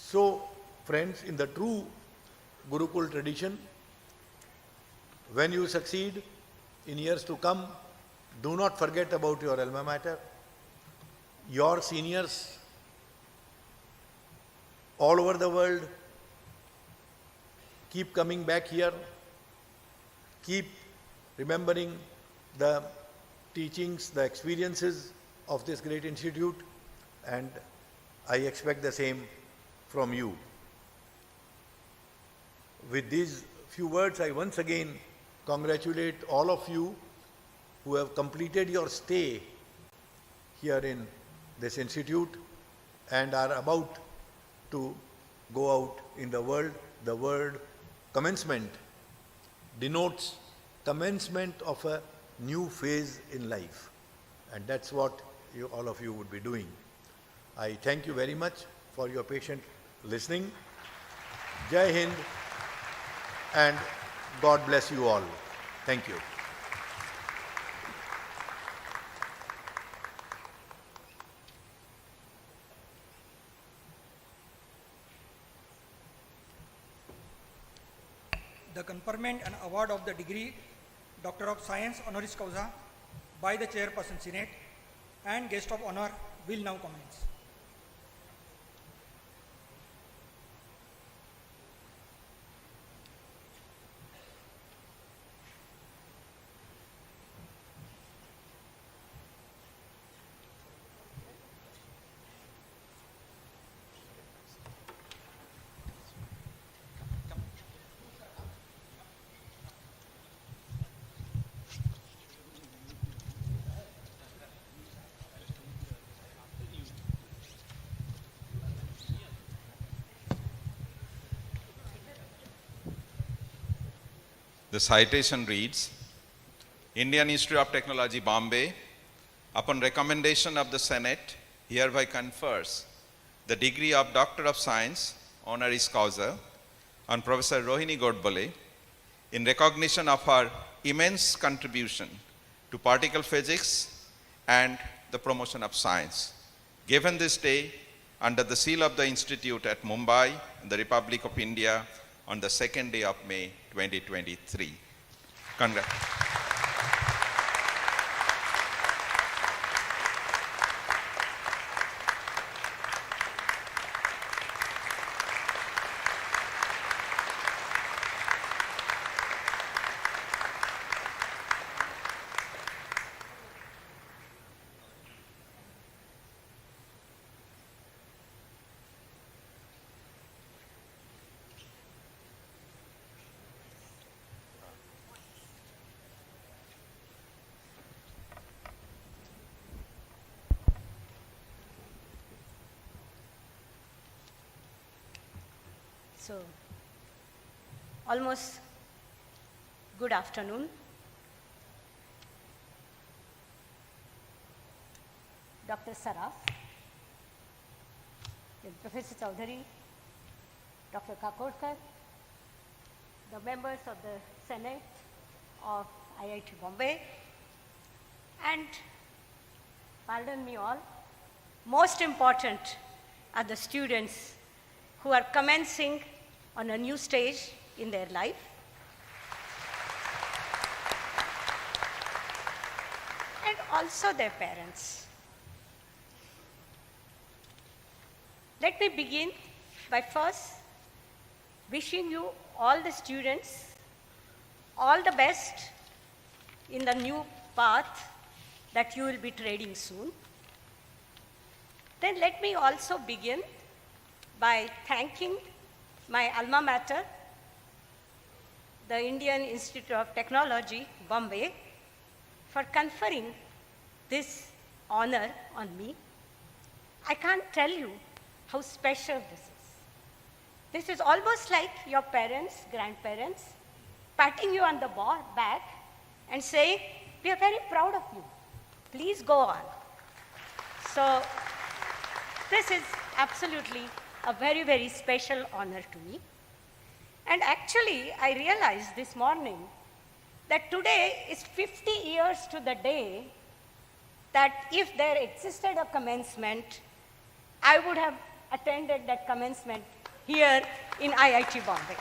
So, friends, in the true Gurukul tradition, when you succeed in years to come, do not forget about your alma mater. Your seniors all over the world keep coming back here, keep remembering the teachings, the experiences of this great institute, and I expect the same from you. With these few words, I once again congratulate all of you who have completed your stay here in this institute and are about to go out in the world. The word commencement denotes commencement of a new phase in life, and that's what all of you would be doing. I thank you very much for your patient listening. Jai Hind, and God bless you all. Thank you. The conferment and award of the degree Doctor of Science honoris causa by the Chairperson Senate and guest of honor will now commence. The citation reads, Indian Institute of Technology, Bombay, upon recommendation of the Senate, hereby confers the degree of Doctor of Science, honoris causa, on Professor Rohini Godbole in recognition of her immense contribution to particle physics and the promotion of science. Given this day under the seal of the Institute at Mumbai, in the Republic of India, on the 2nd day of May 2023. Congrats. So, almost good afternoon. Dr. Saraf, Professor Chaudhary, Dr. Kakodkar, the members of the Senate of IIT Bombay, and pardon me all, most important are the students who are commencing on a new stage in their life. And also their parents. Let me begin by first wishing you, all the students, all the best in the new path that you will be treading soon. Then let me also begin by thanking my alma mater, the Indian Institute of Technology, Bombay, for conferring this honor on me. I can't tell you how special this is. This is almost like your parents, grandparents, patting you on the back and saying, we are very proud of you. Please go on. So this is absolutely a very, very special honor to me. And actually, I realized this morning that today is 50 years to the day that if there existed a commencement, I would have attended that commencement here in IIT Bombay.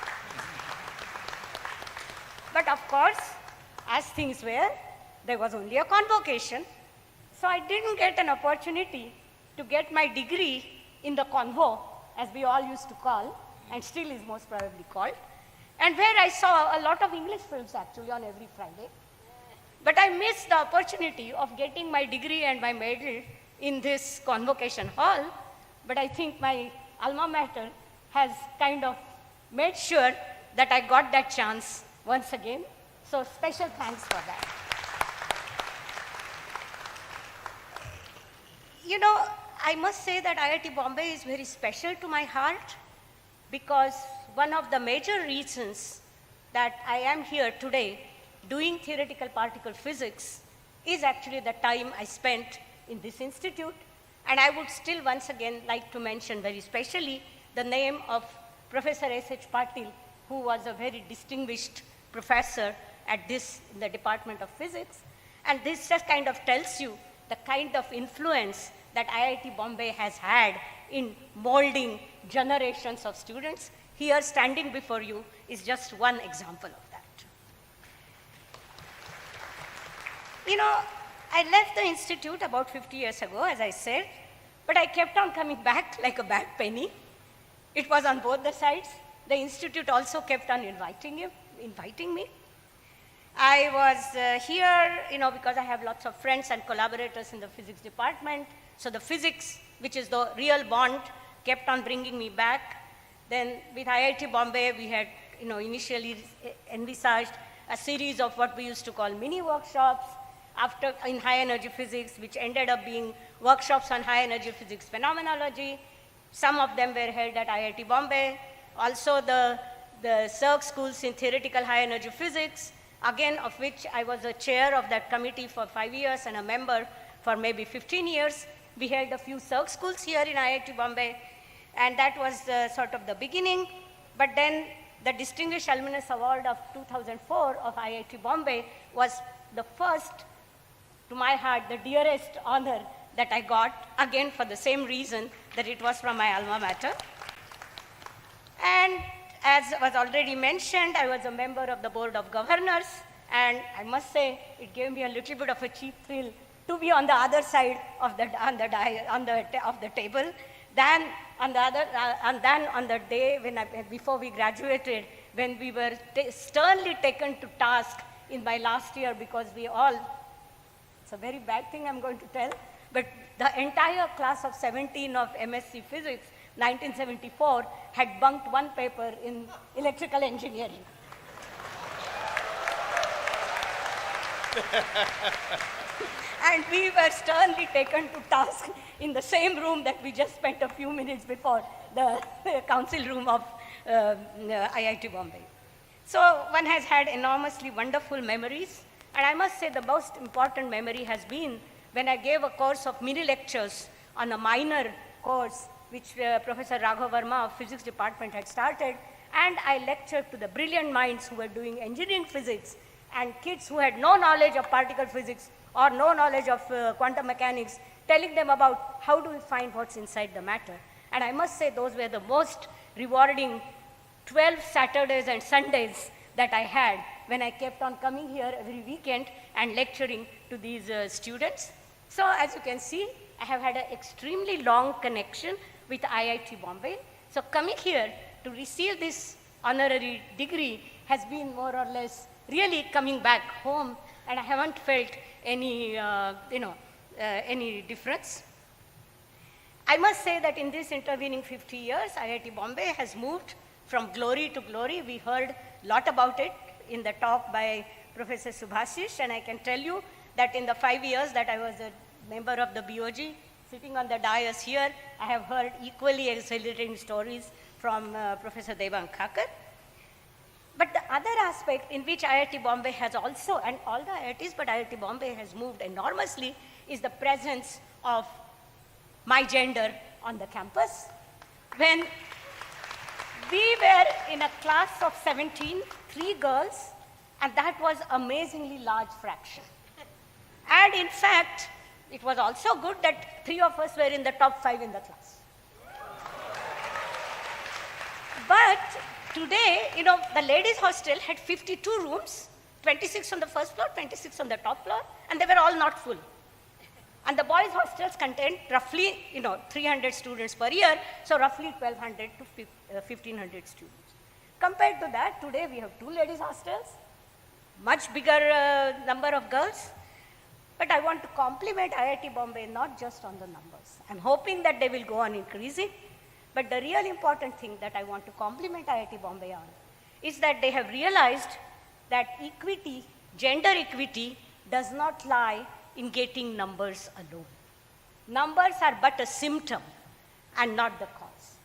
But of course, as things were, there was only a convocation. So I didn't get an opportunity to get my degree in the convo, as we all used to call, and still is most probably called, and where I saw a lot of English films actually on every Friday. But I missed the opportunity of getting my degree and my medal in this convocation hall. But I think my alma mater has kind of made sure that I got that chance once again. So special thanks for that. You know, I must say that IIT Bombay is very special to my heart, because one of the major reasons that I am here today doing theoretical particle physics is actually the time I spent in this institute. And I would still once again like to mention very specially the name of Professor S.H. Patil, who was a very distinguished professor at this, in the Department of Physics. And this just kind of tells you the kind of influence that IIT Bombay has had in molding generations of students. Here, standing before you, is just one example of that. You know, I left the institute about 50 years ago, as I said, but I kept on coming back like a bad penny. It was on both the sides. The institute also kept on inviting me. I was here, you know, because I have lots of friends and collaborators in the physics department. So the physics, which is the real bond, kept on bringing me back. Then with IIT Bombay, we had, you know, initially envisaged a series of what we used to call mini workshops after in high energy physics, which ended up being workshops on high energy physics phenomenology. Some of them were held at IIT Bombay. Also the Circ schools in theoretical high energy physics, again of which I was a chair of that committee for 5 years and a member for maybe 15 years. We held a few Circ schools here in IIT Bombay, and that was sort of the beginning. But then the Distinguished Alumnus Award of 2004 of IIT Bombay was the first, to my heart, the dearest honor that I got, again for the same reason that it was from my alma mater. And as was already mentioned, I was a member of the Board of Governors, and I must say it gave me a little bit of a cheap thrill to be on the other side of the table than on the day when before we graduated, when we were sternly taken to task in my last year, because we all, it's a very bad thing I'm going to tell, but the entire class of 17 of MSc Physics, 1974, had bunked one paper in electrical engineering. And we were sternly taken to task in the same room that we just spent a few minutes before, the council room of IIT Bombay. So one has had enormously wonderful memories. And I must say the most important memory has been when I gave a course of mini lectures on a minor course which Professor Raghav Verma of Physics Department had started. And I lectured to the brilliant minds who were doing engineering physics and kids who had no knowledge of particle physics or no knowledge of quantum mechanics, telling them about how do we find what's inside the matter. And I must say those were the most rewarding 12 Saturdays and Sundays that I had when I kept on coming here every weekend and lecturing to these students. So as you can see, I have had an extremely long connection with IIT Bombay. So coming here to receive this honorary degree has been more or less really coming back home, and I haven't felt any, any difference. I must say that in this intervening 50 years, IIT Bombay has moved from glory to glory. We heard a lot about it in the talk by Professor Subhashish, and I can tell you that in the 5 years that I was a member of the BOG, sitting on the dais here, I have heard equally exhilarating stories from Professor Devang Khakar. But the other aspect in which IIT Bombay has also, and all the IITs, but IIT Bombay has moved enormously, is the presence of my gender on the campus. When we were in a class of 17, 3 girls, and that was amazingly large fraction. And in fact, it was also good that 3 of us were in the top 5 in the class. But today, the ladies' hostel had 52 rooms, 26 on the first floor, 26 on the top floor, and they were all not full. And the boys' hostels contained roughly, 300 students per year, so roughly 1,200 to 1,500 students. Compared to that, today we have 2 ladies' hostels, much bigger number of girls. But I want to compliment IIT Bombay not just on the numbers. I'm hoping that they will go on increasing. But the real important thing that I want to compliment IIT Bombay on is that they have realized that equity, gender equity, does not lie in getting numbers alone. Numbers are but a symptom and not the cause.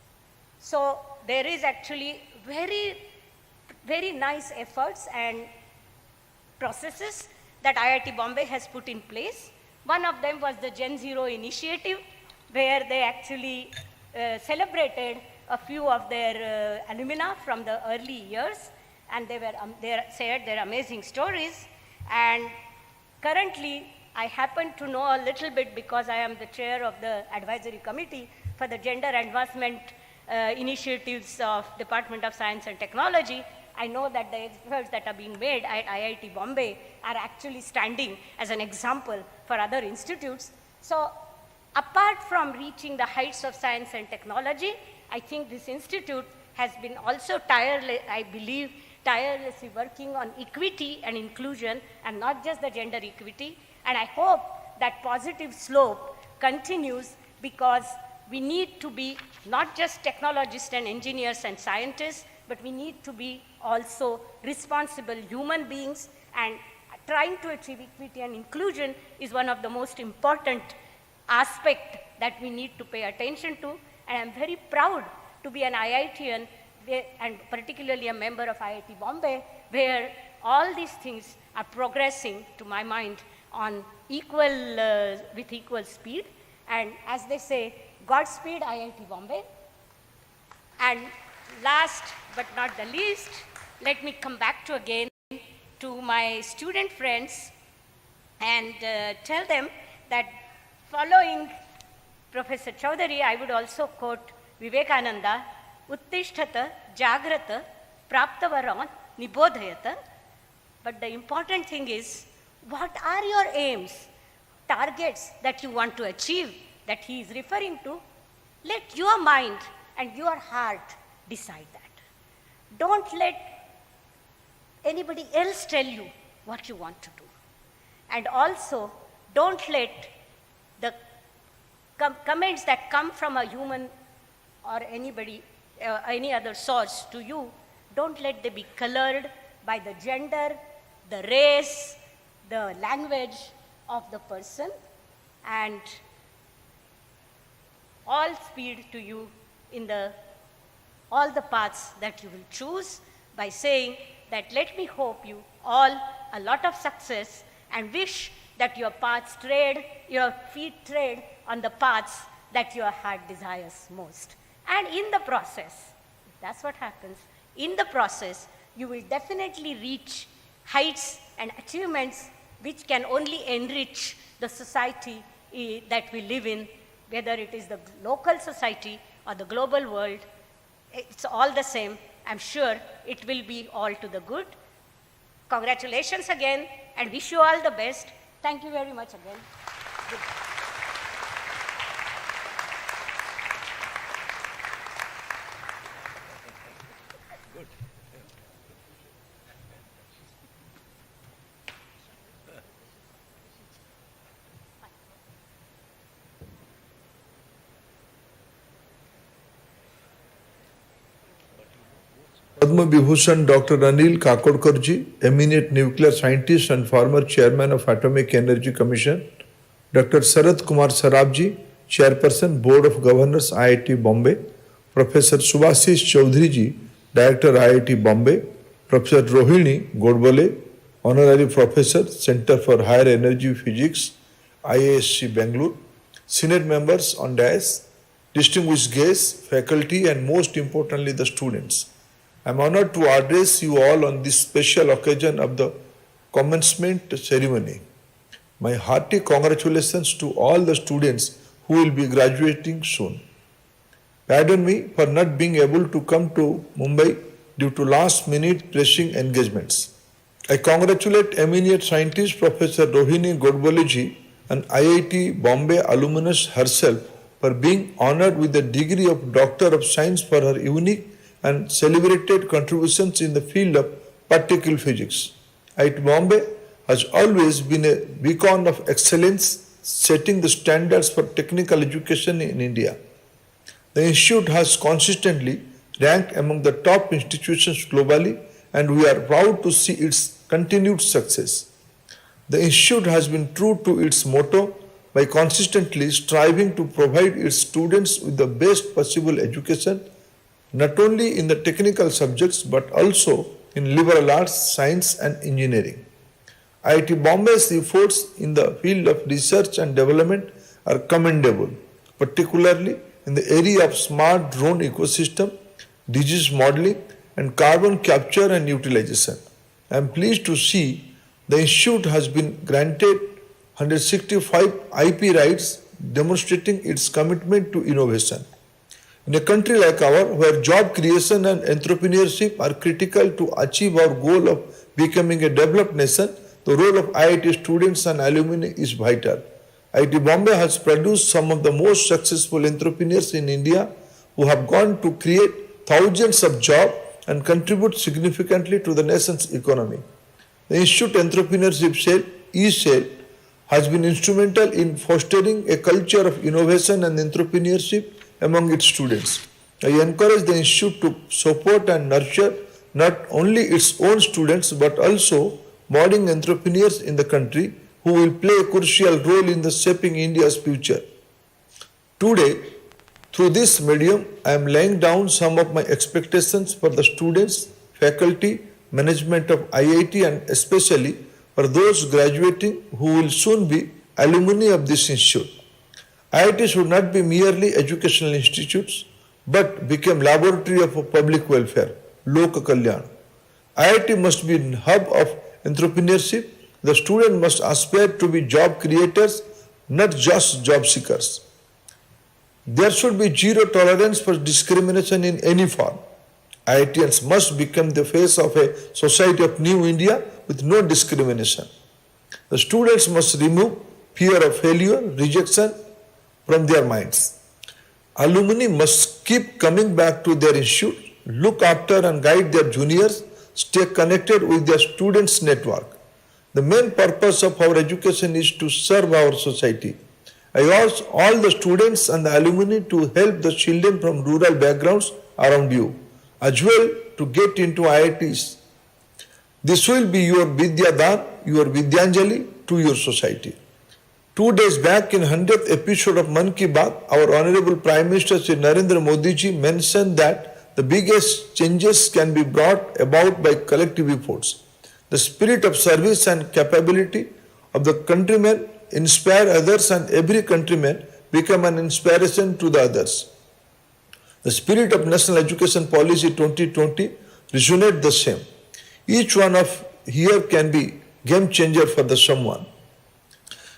So there is actually very, very nice efforts and processes that IIT Bombay has put in place. One of them was the Gen Zero initiative, where they actually celebrated a few of their alumni from the early years, and they shared their amazing stories. And currently, I happen to know a little bit because I am the chair of the advisory committee for the gender advancement initiatives of Department of Science and Technology. I know that the efforts that are being made at IIT Bombay are actually standing as an example for other institutes. So apart from reaching the heights of science and technology, I think this institute has been also tirelessly working on equity and inclusion, and not just the gender equity. And I hope that positive slope continues, because we need to be not just technologists and engineers and scientists, but we need to be also responsible human beings, and trying to achieve equity and inclusion is one of the most important aspects that we need to pay attention to. And I'm very proud to be an IITian, and particularly a member of IIT Bombay, where all these things are progressing, to my mind, on with equal speed. And as they say, Godspeed IIT Bombay. And last but not the least, let me come back to my student friends and tell them that following Professor Chaudhary, I would also quote Vivekananda, Uttishtata, Jagrata, Praptavaran, Nibodhayata. But the important thing is, what are your aims, targets that you want to achieve that he is referring to? Let your mind and your heart decide that. Don't let anybody else tell you what you want to do. And also, don't let the comments that come from a human or anybody, any other source to you, don't let them be colored by the gender, the race, the language of the person. And all speed to you in all the paths that you will choose, by saying that let me hope you all a lot of success, and wish that your feet tread on the paths that your heart desires most. And in the process, that's what happens, in the process, you will definitely reach heights and achievements which can only enrich the society that we live in, whether it is the local society or the global world. It's all the same. I'm sure it will be all to the good. Congratulations again, and wish you all the best. Thank you very much again. Padma Vibhushan Dr. Anil Kakodkarji, eminent nuclear scientist and former chairman of Atomic Energy Commission. Dr. Sarath Kumar Sarabji, chairperson, Board of Governors, IIT Bombay. Professor Subhasish Chaudhary, director, IIT Bombay. Professor Rohini Godbole, honorary professor, Center for Higher Energy Physics, IISc Bangalore. Senate members on dais, distinguished guests, faculty, and most importantly, the students. I am honored to address you all on this special occasion of the commencement ceremony. My hearty congratulations to all the students who will be graduating soon. Pardon me for not being able to come to Mumbai due to last-minute pressing engagements. I congratulate eminent scientist Professor Rohini Godboliji, an IIT Bombay alumnus herself, for being honored with the degree of Doctor of Science for her unique and celebrated contributions in the field of particle physics. IIT Bombay has always been a beacon of excellence, setting the standards for technical education in India. The institute has consistently ranked among the top institutions globally, and we are proud to see its continued success. The institute has been true to its motto by consistently striving to provide its students with the best possible education, not only in the technical subjects but also in liberal arts, science and engineering. IIT Bombay's efforts in the field of research and development are commendable, particularly in the area of smart drone ecosystem, disease modeling and carbon capture and utilization. I am pleased to see the institute has been granted 165 IP rights, demonstrating its commitment to innovation. In a country like ours, where job creation and entrepreneurship are critical to achieve our goal of becoming a developed nation, the role of IIT students and alumni is vital. IIT Bombay has produced some of the most successful entrepreneurs in India who have gone to create thousands of jobs and contribute significantly to the nation's economy. The Institute Entrepreneurship Cell, E-Cell, has been instrumental in fostering a culture of innovation and entrepreneurship among its students. I encourage the Institute to support and nurture not only its own students but also budding entrepreneurs in the country who will play a crucial role in the shaping India's future. Today, through this medium, I am laying down some of my expectations for the students, faculty, management of IIT and especially for those graduating who will soon be alumni of this institute. IIT should not be merely educational institutes but become laboratory of public welfare, Lok Kalyan. IIT must be a hub of entrepreneurship. The student must aspire to be job creators, not just job seekers. There should be zero tolerance for discrimination in any form. IITians must become the face of a society of new India with no discrimination. The students must remove fear of failure, rejection from their minds. Alumni must keep coming back to their institute, look after and guide their juniors, stay connected with their students' network. The main purpose of our education is to serve our society. I urge all the students and the alumni to help the children from rural backgrounds around you, as well to get into IITs. This will be your Vidyadan, your Vidyanjali to your society. 2 days back in 100th episode of Man Ki Baat, our Honorable Prime Minister Shri Narendra Modi ji mentioned that the biggest changes can be brought about by collective efforts. The spirit of service and capability of the countrymen inspire others and every countryman become an inspiration to the others. The spirit of National Education Policy 2020 resonates the same. Each one of here can be game changer for the someone.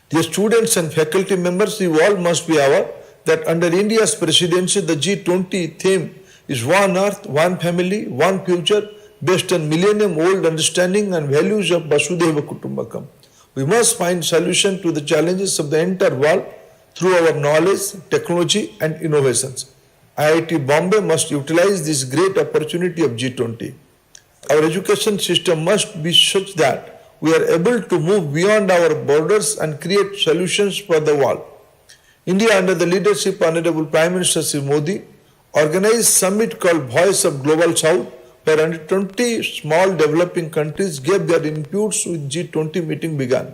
Dear students and faculty members, you all must be aware that under India's presidency, the G20 theme is One Earth, One Family, One Future, based on millennium-old understanding and values of Vasudhaiva Kutumbakam. We must find solution to the challenges of the entire world through our knowledge, technology and innovations. IIT Bombay must utilize this great opportunity of G20. Our education system must be such that we are able to move beyond our borders and create solutions for the world. India, under the leadership of Honorable Prime Minister Shri Modi, organized a summit called Voice of Global South, where 120 small developing countries gave their inputs with G20 meeting began.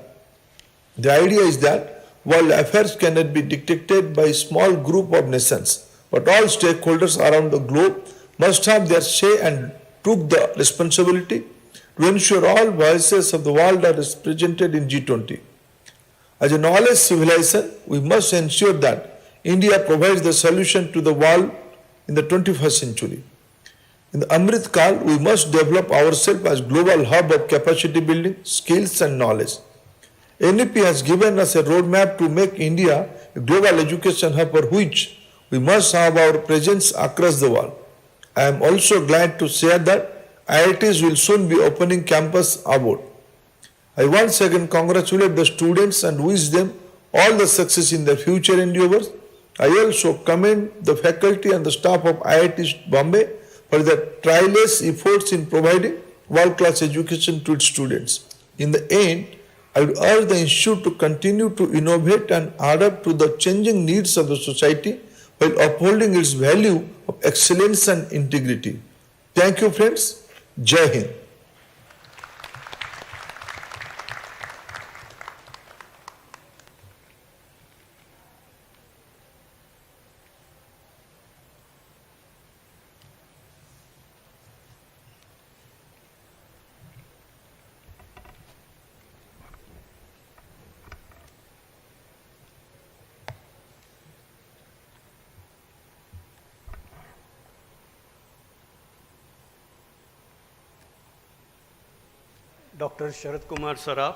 The idea is that world affairs cannot be dictated by a small group of nations, but all stakeholders around the globe must have their say and took the responsibility to ensure all voices of the world are represented in G20. As a knowledge civilization, we must ensure that India provides the solution to the world in the 21st century. In the Amrit Kal, we must develop ourselves as global hub of capacity building, skills and knowledge. NEP has given us a roadmap to make India a global education hub for which we must have our presence across the world. I am also glad to share that IITs will soon be opening campus abroad. I once again congratulate the students and wish them all the success in their future endeavors. I also commend the faculty and the staff of IIT Bombay for their tireless efforts in providing world-class education to its students. In the end, I would urge the institute to continue to innovate and adapt to the changing needs of the society while upholding its value of excellence and integrity. Thank you, friends. Jai Hind. Dr. Sharad Kumar Saraf,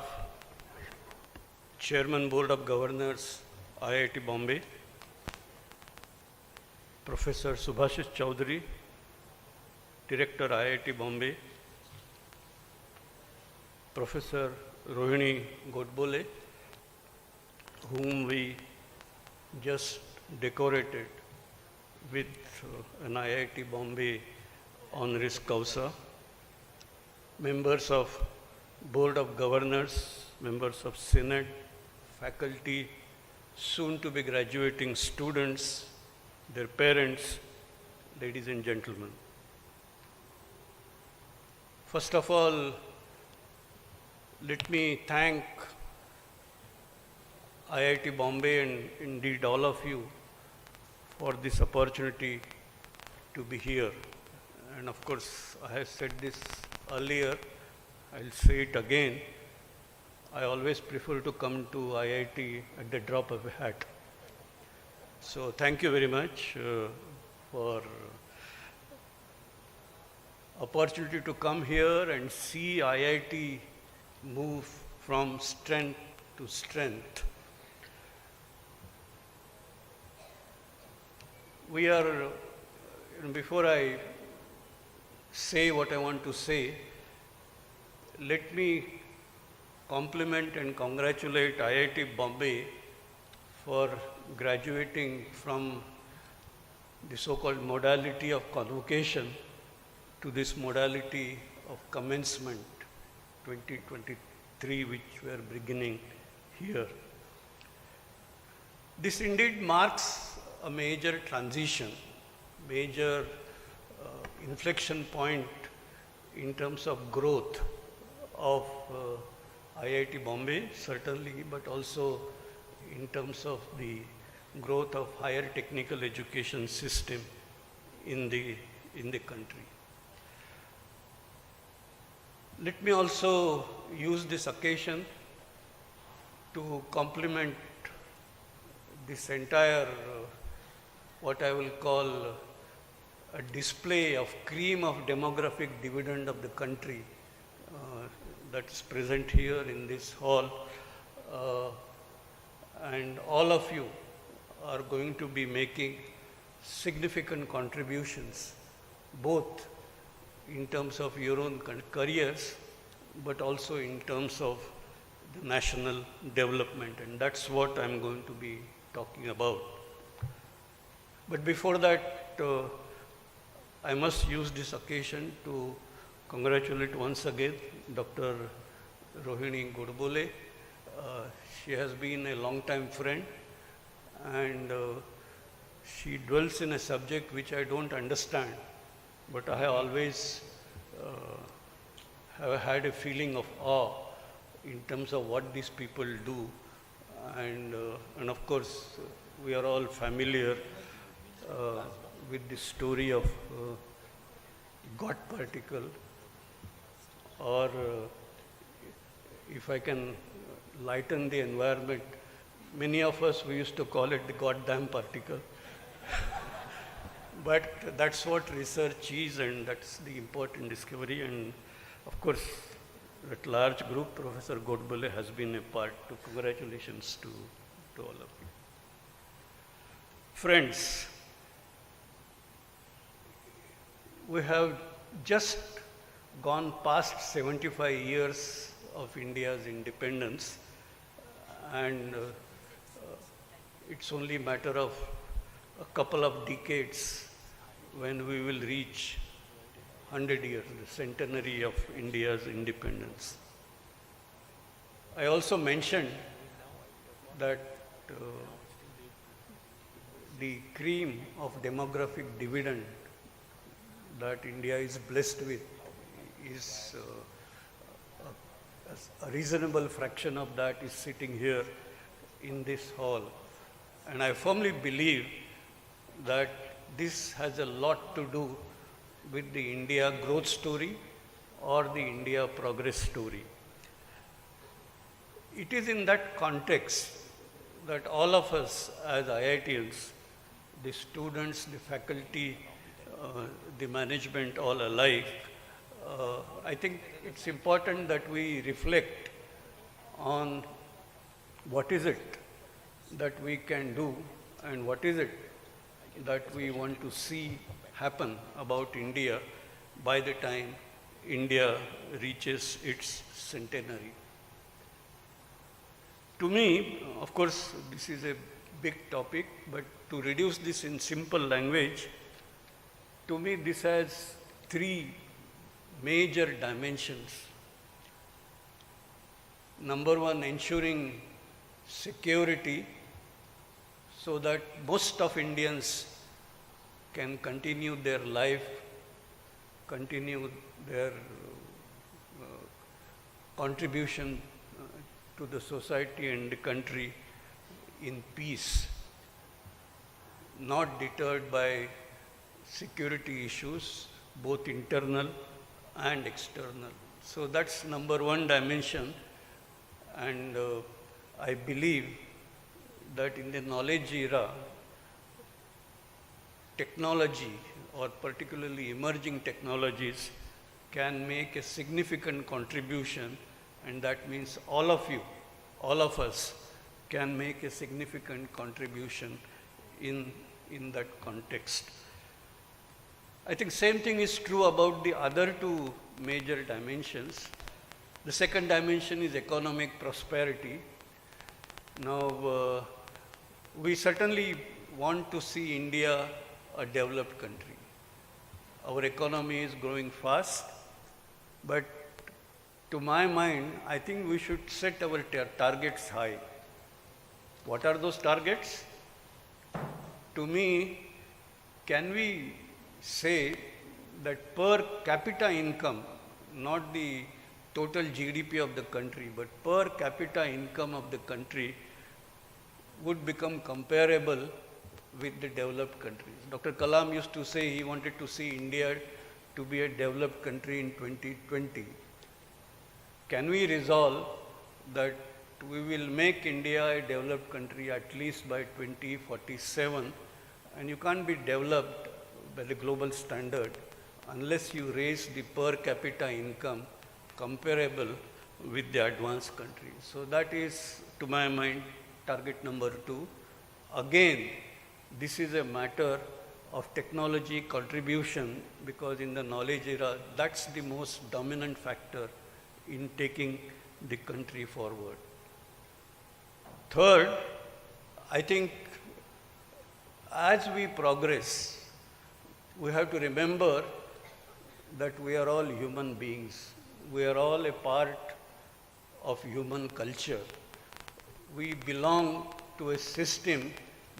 Chairman Board of Governors, IIT Bombay, Professor Subhashish Chaudhary, Director IIT Bombay, Professor Rohini Godbole, whom we just decorated with an IIT Bombay honoris causa, members of Board of Governors, members of Senate, faculty, soon to be graduating students, their parents, ladies and gentlemen. First of all, let me thank IIT Bombay and indeed all of you for this opportunity to be here. And of course, I have said this earlier, I'll say it again. I always prefer to come to IIT at the drop of a hat. So thank you very much for opportunity to come here and see IIT move from strength to strength. We are, before I say what I want to say, let me compliment and congratulate IIT Bombay for graduating from the so-called modality of convocation to this modality of commencement 2023, which we are beginning here. This indeed marks a major transition, major inflection point in terms of growth of IIT Bombay, certainly, but also in terms of the growth of higher technical education system in the country. Let me also use this occasion to compliment this entire, what I will call a display of cream of demographic dividend of the country that is present here in this hall. And all of you are going to be making significant contributions, both in terms of your own careers, but also in terms of the national development. And that's what I'm going to be talking about. But before that, I must use this occasion to congratulate once again Dr. Rohini Godbole. She has been a long-time friend, and she dwells in a subject which I don't understand, but I have always have had a feeling of awe in terms of what these people do. And of course, we are all familiar with the story of God particle, or if I can lighten the environment, many of us, we used to call it the goddamn particle. But that's what research is, and that's the important discovery. And of course, that large group, Professor Godbole has been a part. Congratulations to all of you. Friends, we have just gone past 75 years of India's independence, and it's only a matter of a couple of decades when we will reach 100 years, the centenary of India's independence. I also mentioned that the cream of demographic dividend that India is blessed with is a reasonable fraction of that is sitting here in this hall. And I firmly believe that this has a lot to do with the India growth story or the India progress story. It is in that context that all of us as IITians, the students, the faculty, the management, all alike, I think it's important that we reflect on what is it that we can do and what is it that we want to see happen about India by the time India reaches its centenary. To me, of course, this is a big topic, but to reduce this in simple language, to me this has three major dimensions. Number one, ensuring security so that most of Indians can continue their life, continue their contribution to the society and the country in peace, not deterred by security issues, both internal and external. So that's number one dimension, and I believe that in the knowledge era, technology, or particularly emerging technologies, can make a significant contribution, and that means all of you, all of us, can make a significant contribution in that context. I think same thing is true about the other two major dimensions. The second dimension is economic prosperity. Now, we certainly want to see India a developed country. Our economy is growing fast, but to my mind, I think we should set our targets high. What are those targets? To me, can we say that per capita income, not the total GDP of the country, but per capita income of the country would become comparable with the developed countries. Dr. Kalam used to say he wanted to see India to be a developed country in 2020. Can we resolve that we will make India a developed country at least by 2047, and you can't be developed by the global standard unless you raise the per capita income comparable with the advanced countries. So that is, to my mind, target number two. Again, this is a matter of technology contribution, because in the knowledge era, that's the most dominant factor in taking the country forward. Third, I think as we progress, we have to remember that we are all human beings. We are all a part of human culture. We belong to a system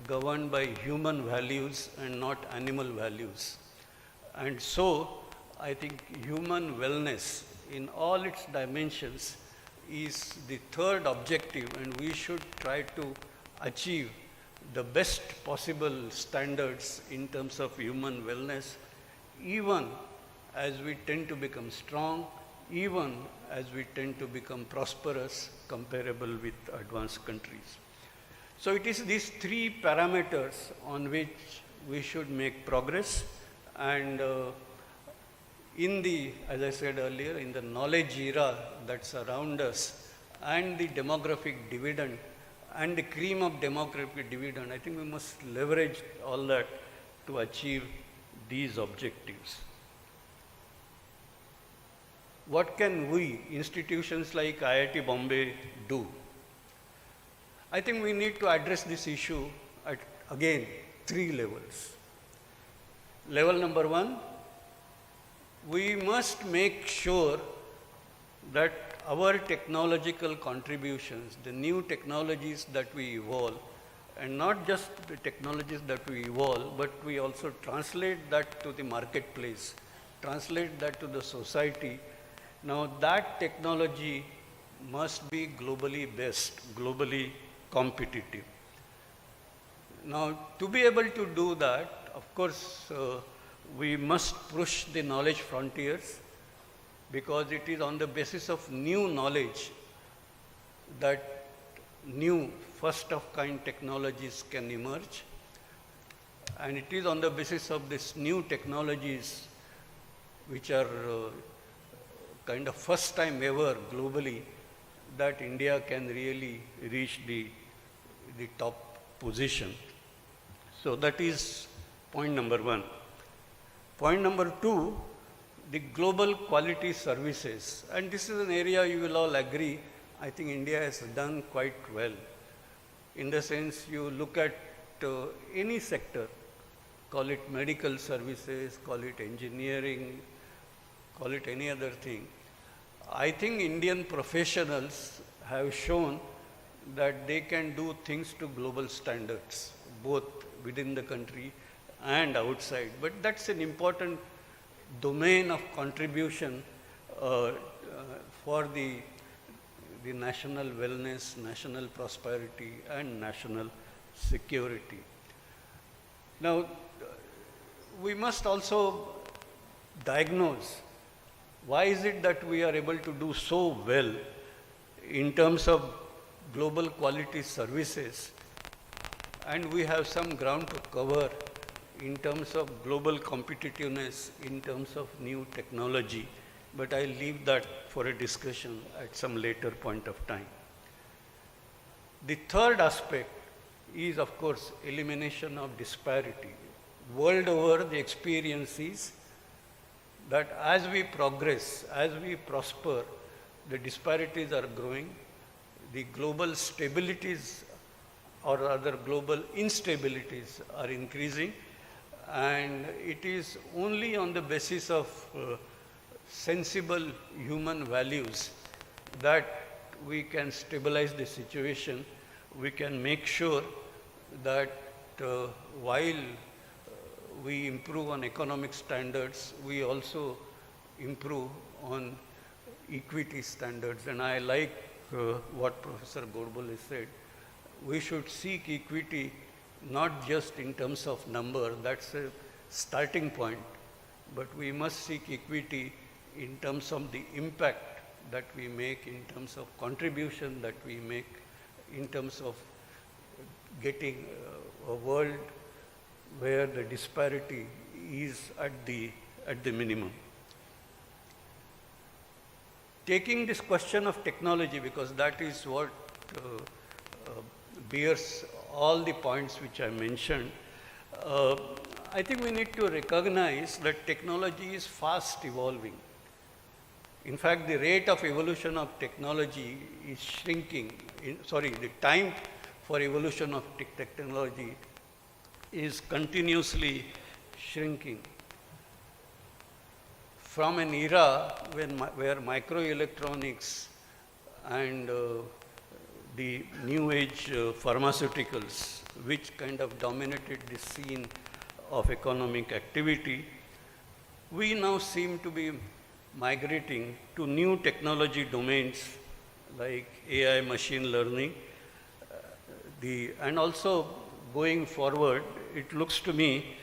governed by human values and not animal values. And so, I think human wellness in all its dimensions is the third objective, and we should try to achieve the best possible standards in terms of human wellness, even as we tend to become strong, even as we tend to become prosperous, comparable with advanced countries. So it is these three parameters on which we should make progress, and as I said earlier, in the knowledge era that's around us, and the demographic dividend, and the cream of demographic dividend, I think we must leverage all that to achieve these objectives. what can we, institutions like IIT Bombay, do? I think we need to address this issue at, again, 3 levels. Level number 1, we must make sure that our technological contributions, the new technologies that we evolve, and not just the technologies that we evolve, but we also translate that to the marketplace, translate that to the society. Now that technology must be globally best, globally competitive. Now to be able to do that, of course, we must push the knowledge frontiers, because it is on the basis of new knowledge that new first-of-kind technologies can emerge. And it is on the basis of these new technologies, which are kind of first time ever globally, that India can really reach the top position. So that is point number 1. Point number 2, the global quality services. And this is an area you will all agree, I think India has done quite well. In the sense, you look at any sector, call it medical services, call it engineering, call it any other thing. I think Indian professionals have shown that they can do things to global standards, both within the country and outside. But that's an important domain of contribution for the national wellness, national prosperity, and national security. Now, we must also diagnose why is it that we are able to do so well in terms of global quality services, and we have some ground to cover in terms of global competitiveness, in terms of new technology, but I'll leave that for a discussion at some later point of time. The third aspect is, of course, elimination of disparity. World over, the experience is that as we progress, as we prosper, the disparities are growing, the global stabilities or rather global instabilities are increasing, and it is only on the basis of sensible human values that we can stabilize the situation. We can make sure that while we improve on economic standards, we also improve on equity standards. And I like what Professor Gorbal has said. We should seek equity not just in terms of number, that's a starting point, but we must seek equity in terms of the impact that we make, in terms of contribution that we make, in terms of getting a world where the disparity is at the minimum. Taking this question of technology, because that is what bears all the points which I mentioned, I think we need to recognize that technology is fast evolving. In fact, the rate of evolution of technology is shrinking. The time for evolution of technology is continuously shrinking. From an era where microelectronics and the new age pharmaceuticals, which kind of dominated the scene of economic activity, we now seem to be migrating to new technology domains like AI, machine learning, and also going forward, it looks to me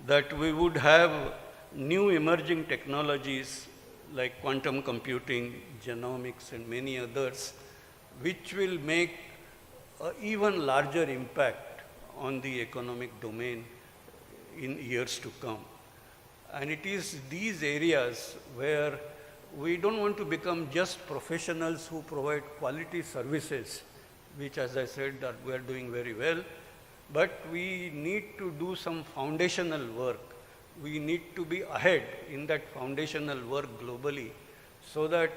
that we would have new emerging technologies like quantum computing, genomics, and many others, which will make an even larger impact on the economic domain in years to come. And it is these areas where we don't want to become just professionals who provide quality services, which, as I said, we are doing very well, but we need to do some foundational work. We need to be ahead in that foundational work globally, so that,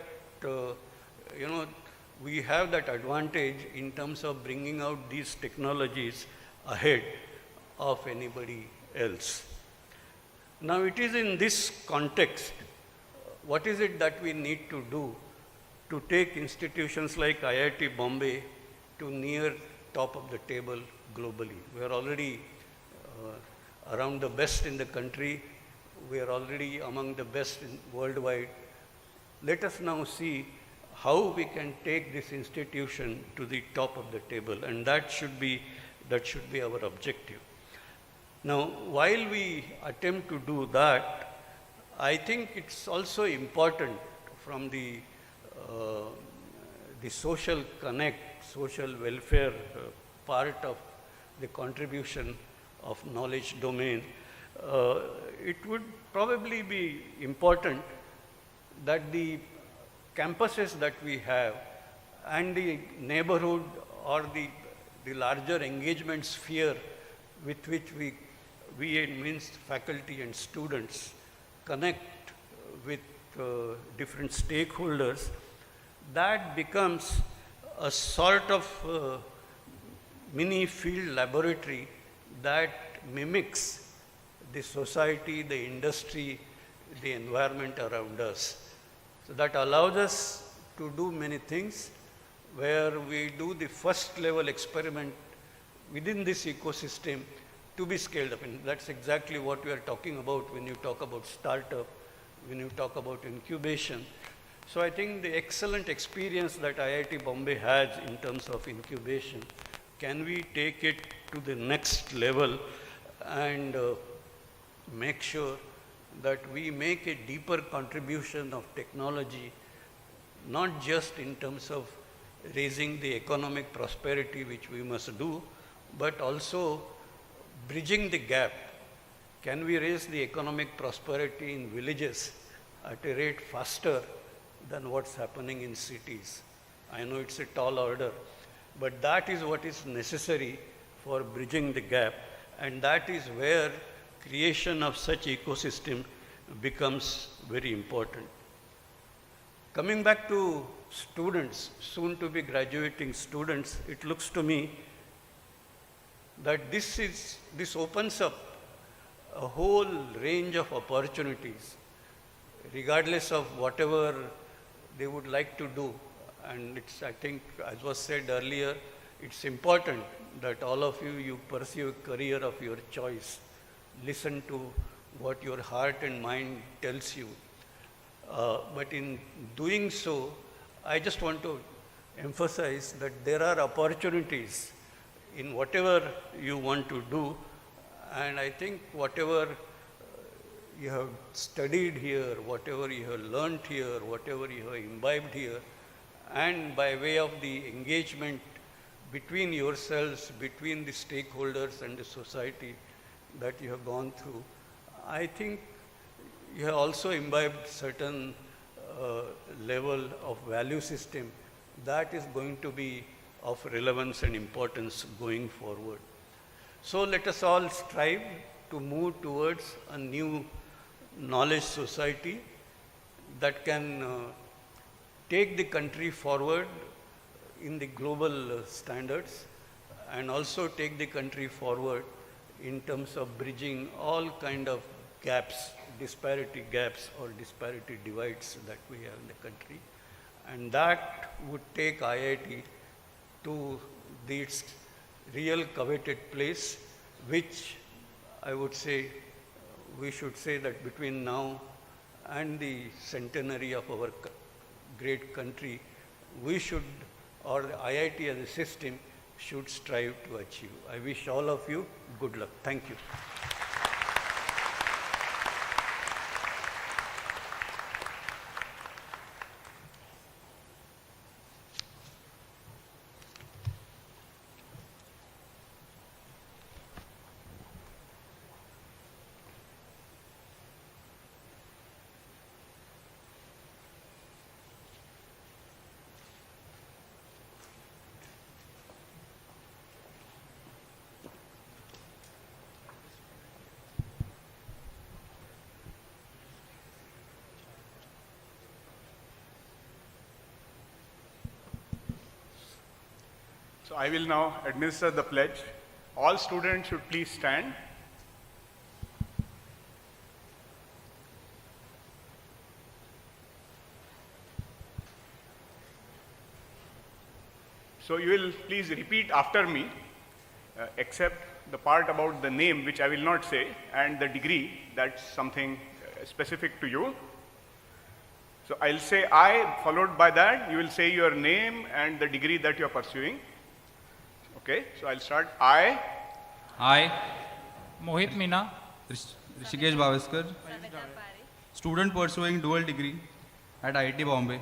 we have that advantage in terms of bringing out these technologies ahead of anybody else. Now, it is in this context, what is it that we need to do to take institutions like IIT Bombay to near top of the table globally? We are already around the best in the country. We are already among the best worldwide. Let us now see how we can take this institution to the top of the table, and that should be our objective. Now, while we attempt to do that, I think it's also important from the social connect, social welfare part of the contribution of knowledge domain. It would probably be important that the campuses that we have and the neighborhood or the larger engagement sphere with which we means faculty and students connect with different stakeholders, that becomes a sort of mini field laboratory that mimics the society, the industry, the environment around us. So that allows us to do many things where we do the first level experiment within this ecosystem to be scaled up. And that's exactly what we are talking about when you talk about startup, when you talk about incubation. So I think the excellent experience that IIT Bombay has in terms of incubation, can we take it to the next level and make sure that we make a deeper contribution of technology, not just in terms of raising the economic prosperity, which we must do, but also bridging the gap. Can we raise the economic prosperity in villages at a rate faster than what's happening in cities? I know it's a tall order, but that is what is necessary for bridging the gap, and that is where creation of such ecosystem becomes very important. Coming back to students, soon to be graduating students, it looks to me that this opens up a whole range of opportunities, regardless of whatever they would like to do. And it's, I think, as was said earlier, it's important that all of you pursue a career of your choice. Listen to what your heart and mind tells you. But in doing so, I just want to emphasize that there are opportunities in whatever you want to do. And I think whatever you have studied here, whatever you have learned here, whatever you have imbibed here, and by way of the engagement between yourselves, between the stakeholders and the society that you have gone through, I think you have also imbibed certain level of value system that is going to be of relevance and importance going forward. So let us all strive to move towards a new knowledge society that can take the country forward in the global standards and also take the country forward in terms of bridging all kind of gaps, disparity gaps or disparity divides that we have in the country. And that would take IIT to its real coveted place, which I would say, we should say that between now and the centenary of our great country, we should, or the IIT as a system, should strive to achieve. I wish all of you good luck. Thank you. So I will now administer the pledge. All students should please stand. So you will please repeat after me, except the part about the name, which I will not say, and the degree, that's something specific to you. So I'll say I, followed by that, you will say your name and the degree that you are pursuing. Okay, so I'll start. I, Mohit Meena, Rishikesh Bavaskar, student pursuing dual degree at IIT Bombay.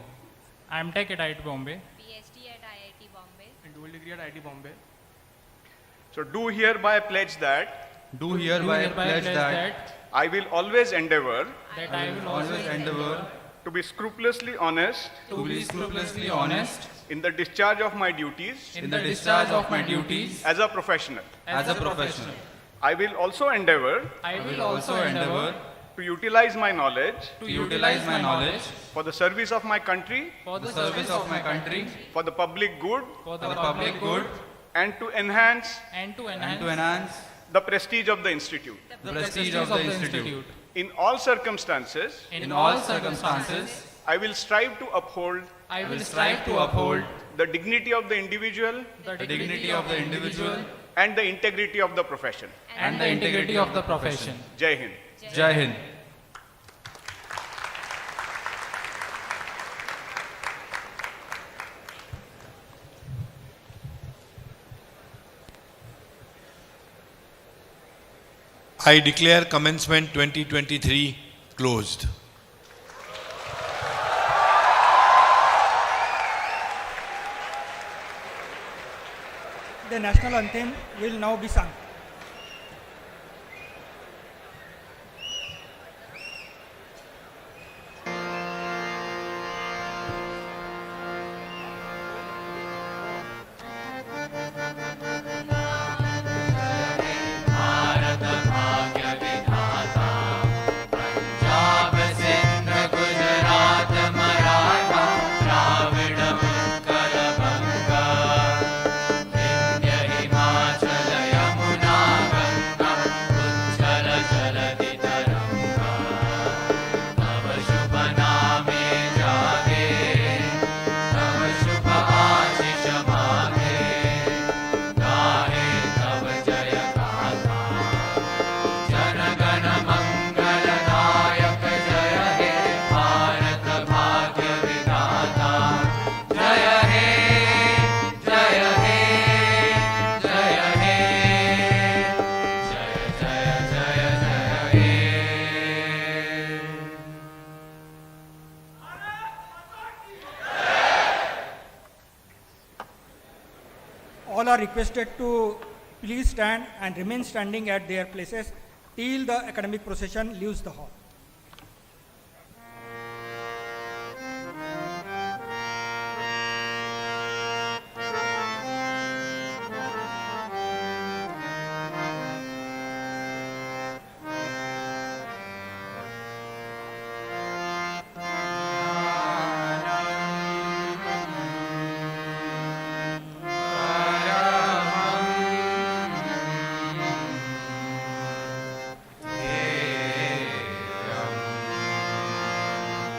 MTech at IIT Bombay. PhD at IIT Bombay. And dual degree at IIT Bombay. so do hereby pledge that Do hereby pledge that I will always endeavor That I will always endeavor to be scrupulously honest to be scrupulously honest in the discharge of my duties in the discharge of my duties as a professional. as a professional. I will also endeavor I I will will also endeavor to utilize my knowledge to utilize my knowledge for the service of my country, for for the service of my country, for the public good, for for the public good, and to enhance and to and to enhance enhance the prestige of the institute. the prestige of the institute. In all circumstances, In all circumstances, I will strive to uphold I I will will strive to uphold the dignity of the individual the the dignity of the individual and the integrity of the profession. and the integrity of the profession. Jai Hind. Jai Hind. I declare commencement 2023 closed. The national anthem will now be sung. All are requested to please stand and remain standing at their places till the academic procession leaves the hall.